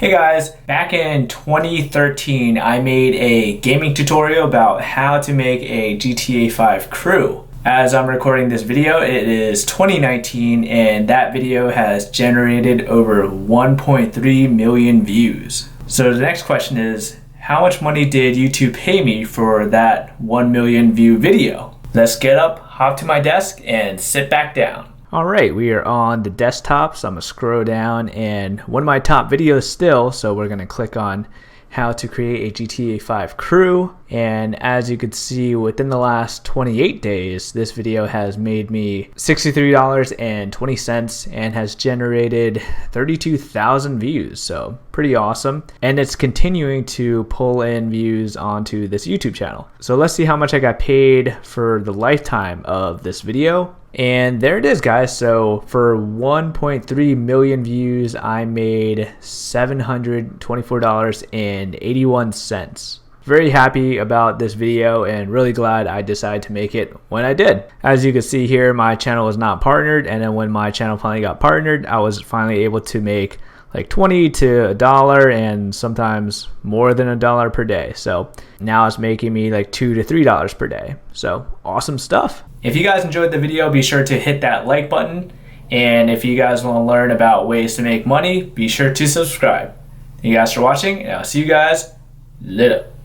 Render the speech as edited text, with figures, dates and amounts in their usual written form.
Hey guys, back in 2013 I made a gaming tutorial about how to make a GTA 5 crew. As I'm recording this video, it is 2019 and that video has generated over 1.3 million views. So the next question is, how much money did YouTube pay me for that 1 million view video? Let's get up, hop to my desk, and sit back down. All right, we are on the desktop, so I'm gonna scroll down and one of my top videos still, so we're gonna click on how to create a GTA 5 crew. And as you can see, within the last 28 days, this video has made me $63.20 and has generated 32,000 views. So pretty awesome. And it's continuing to pull in views onto this YouTube channel. So let's see how much I got paid for the lifetime of this video. And there it is, guys. So for 1.3 million views, I made $724.81. Very happy about this video and really glad I decided to make it when I did. As you can see here, my channel was not partnered, and then when my channel finally got partnered, I was finally able to make like 20 to $1 and sometimes more than $1 per day. So now it's making me like $2 to $3 per day. So awesome stuff. If you guys enjoyed the video, be sure to hit that like button. And if you guys want to learn about ways to make money, be sure to subscribe. Thank you guys for watching, and I'll see you guys later.